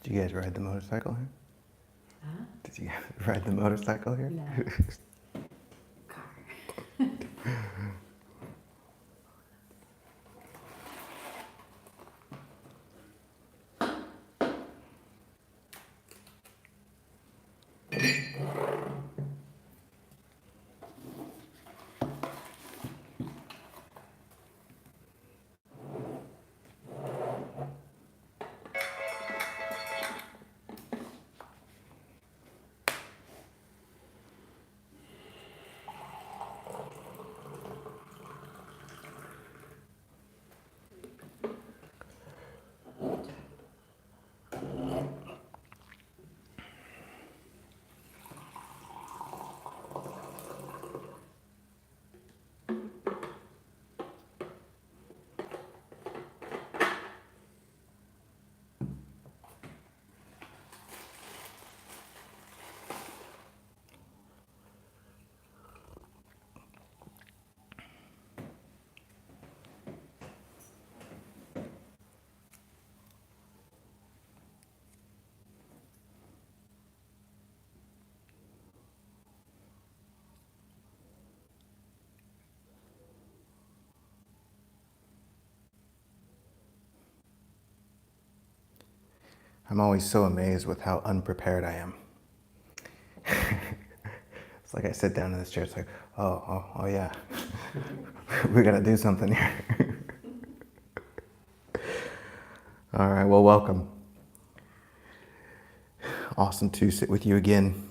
Did you guys ride the motorcycle here? Huh? Did you guys ride the motorcycle here? No. Car. I'm always so amazed with how unprepared I am. It's like I sit down in this chair, it's like, oh yeah, we gotta do something here. All right, well, welcome. Awesome to sit with you again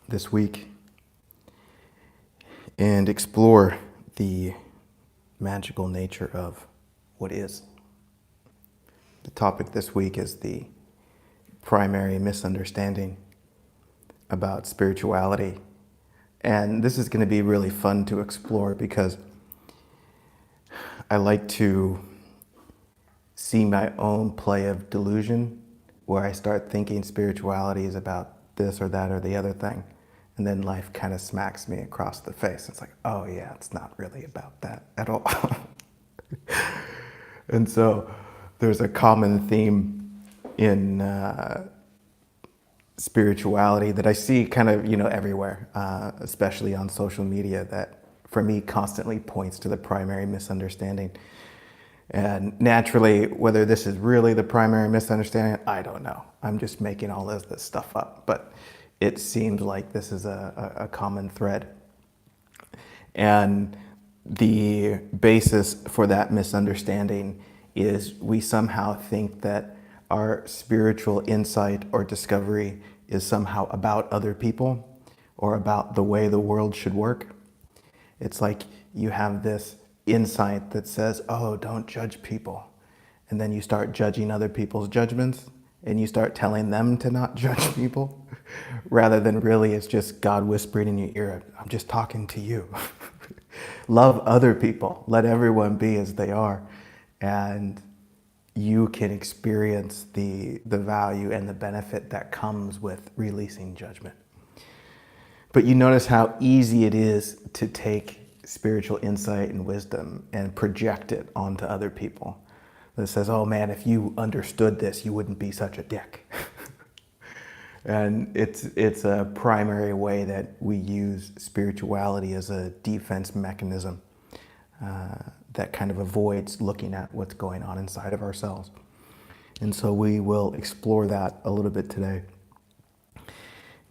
this week and explore the magical nature of what is. The topic this week is the primary misunderstanding about spirituality. And this is going to be really fun to explore because I like to see my own play of delusion where I start thinking spirituality is about this or that or the other thing. And then life kind of smacks me across the face. It's like, oh yeah, it's not really about that at all. And so there's a common theme in spirituality that I see kind of, everywhere, especially on social media, that for me constantly points to the primary misunderstanding. And naturally, whether this is really the primary misunderstanding, I don't know. I'm just making all this stuff up. But it seems like this is a common thread. And the basis for that misunderstanding is we somehow think that our spiritual insight or discovery is somehow about other people or about the way the world should work. It's like you have this insight that says, oh, don't judge people. And then you start judging other people's judgments and you start telling them to not judge people rather than really it's just God whispering in your ear, I'm just talking to you. Love other people. Let everyone be as they are. And you can experience the value and the benefit that comes with releasing judgment. But you notice how easy it is to take spiritual insight and wisdom and project it onto other people. That says, oh man, if you understood this, you wouldn't be such a dick. And it's a primary way that we use spirituality as a defense mechanism that kind of avoids looking at what's going on inside of ourselves. And so we will explore that a little bit today.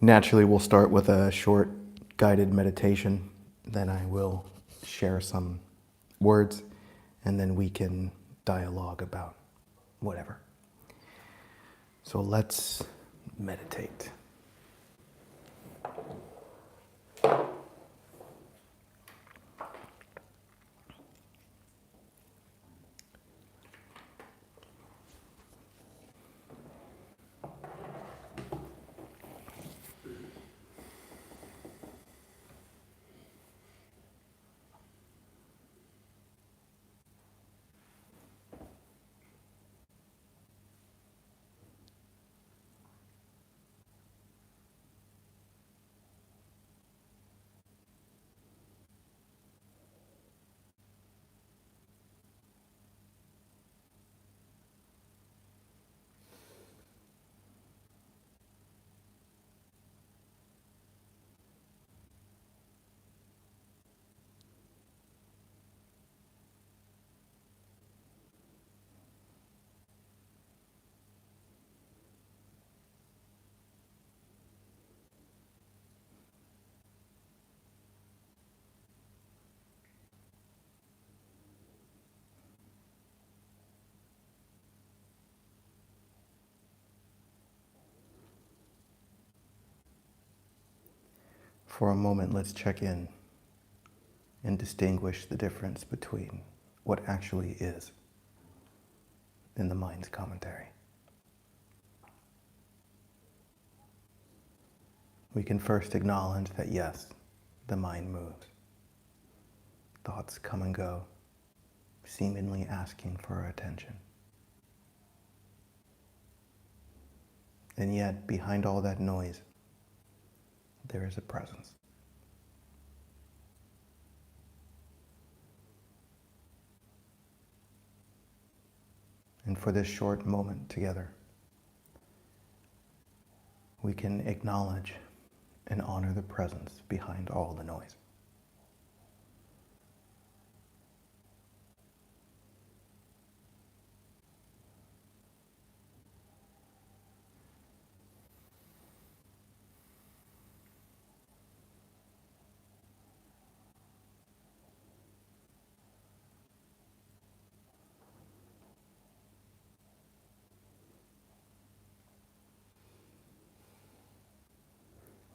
Naturally, we'll start with a short guided meditation. Then I will share some words, and then we can dialogue about whatever. So let's meditate. For a moment, let's check in and distinguish the difference between what actually is in the mind's commentary. We can first acknowledge that yes, the mind moves. Thoughts come and go, seemingly asking for our attention. And yet, behind all that noise, there is a presence. And for this short moment together, we can acknowledge and honor the presence behind all the noise.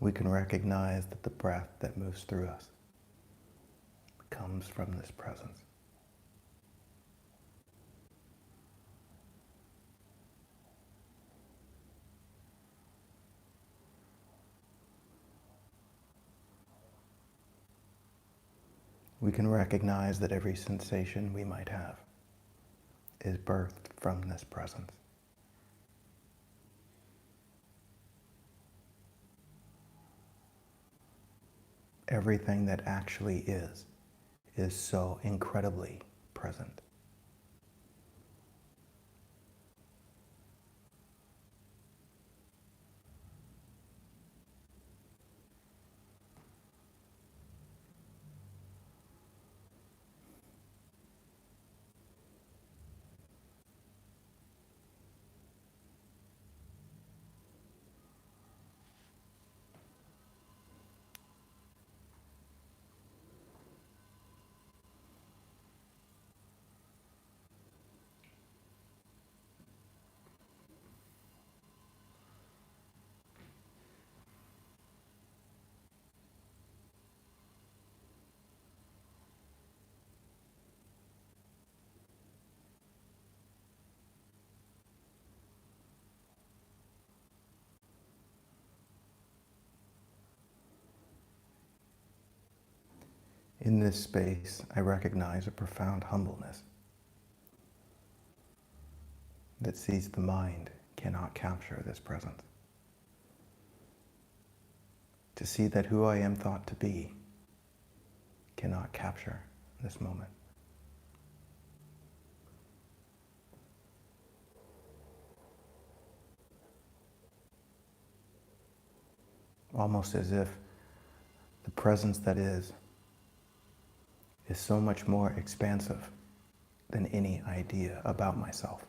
We can recognize that the breath that moves through us comes from this presence. We can recognize that every sensation we might have is birthed from this presence. Everything that actually is so incredibly present. In this space, I recognize a profound humbleness that sees the mind cannot capture this presence. To see that who I am thought to be cannot capture this moment. Almost as if the presence that is so much more expansive than any idea about myself.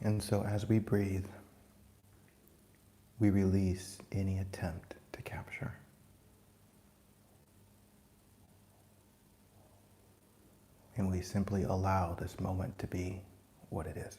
And so as we breathe, we release any attempt to capture. And we simply allow this moment to be what it is.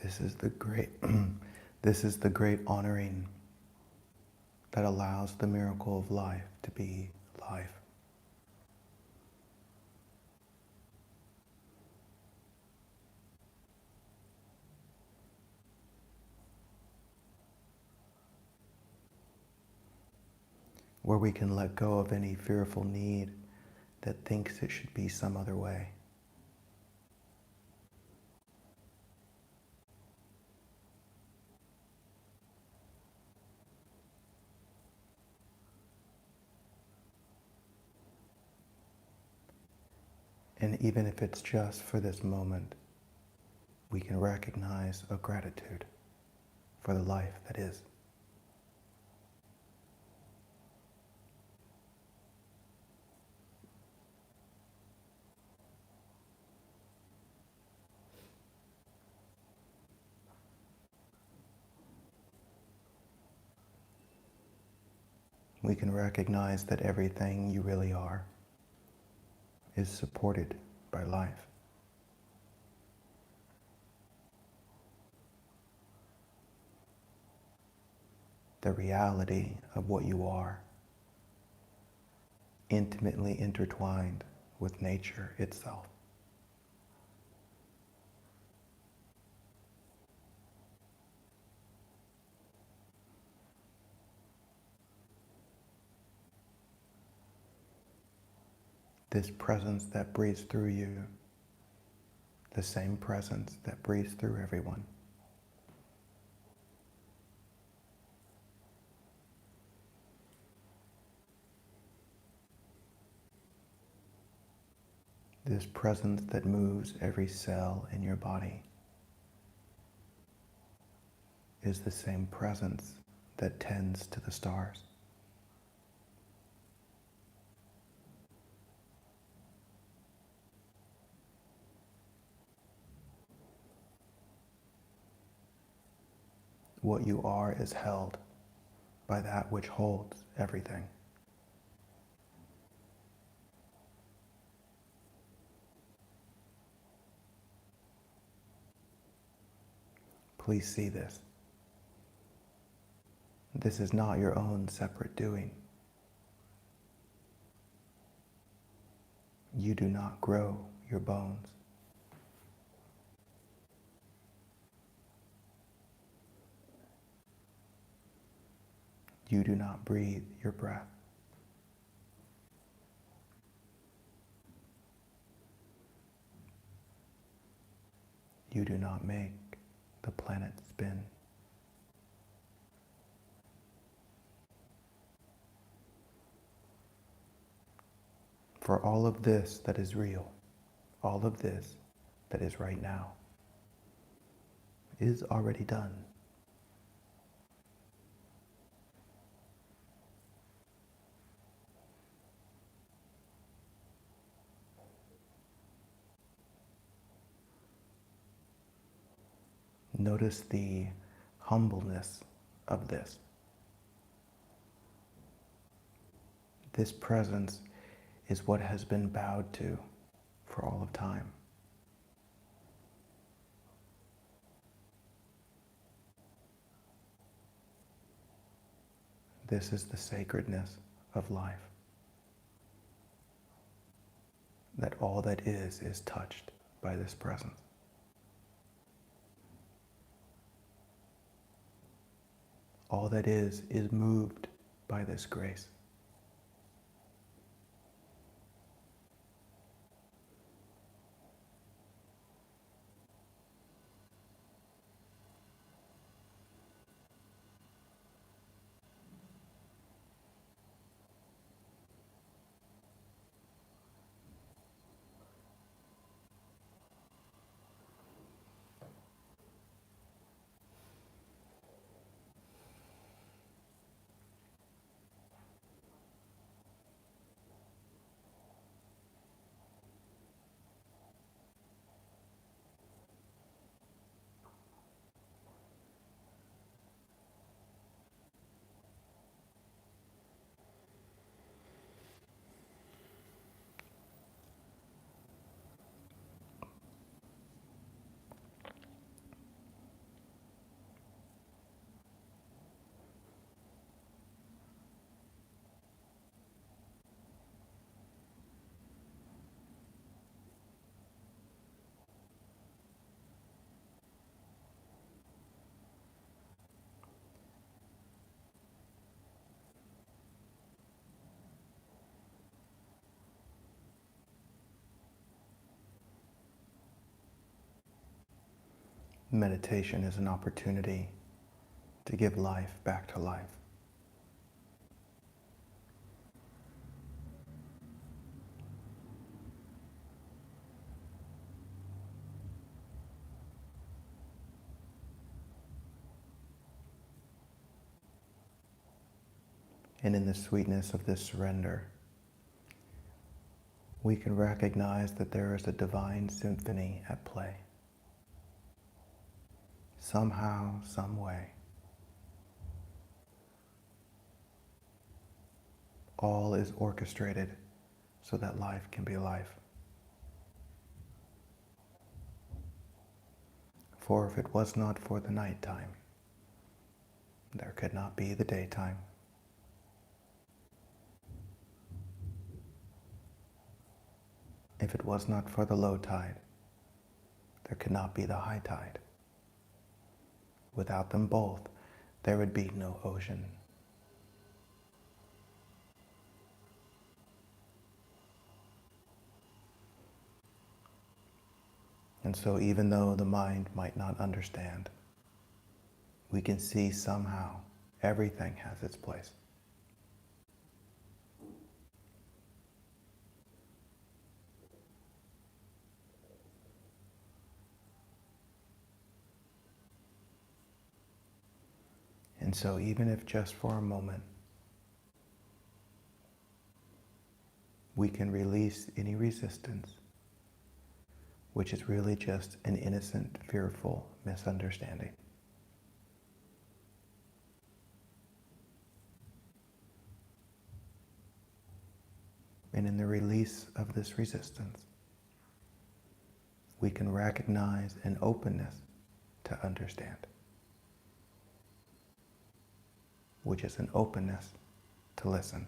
This is the great, this is the great honoring that allows the miracle of life to be life. Where we can let go of any fearful need that thinks it should be some other way. And even if it's just for this moment, we can recognize a gratitude for the life that is. We can recognize that everything you really are is supported by life. The reality of what you are, intimately intertwined with nature itself. This presence that breathes through you, the same presence that breathes through everyone. This presence that moves every cell in your body is the same presence that tends to the stars. What you are is held by that which holds everything. Please see this. This is not your own separate doing. You do not grow your bones. You do not breathe your breath. You do not make the planet spin. For all of this that is real, all of this that is right now, is already done. Notice the humbleness of this. This presence is what has been bowed to for all of time. This is the sacredness of life. That all that is touched by this presence. All that is moved by this grace. Meditation is an opportunity to give life back to life. And in the sweetness of this surrender, we can recognize that there is a divine symphony at play. Somehow, some way, all is orchestrated so that life can be life. For if it was not for the nighttime, there could not be the daytime. If it was not for the low tide, there could not be the high tide. Without them both, there would be no ocean. And so even though the mind might not understand, we can see somehow everything has its place. And so even if just for a moment, we can release any resistance, which is really just an innocent, fearful misunderstanding. And in the release of this resistance, we can recognize an openness to understand, which is an openness to listen.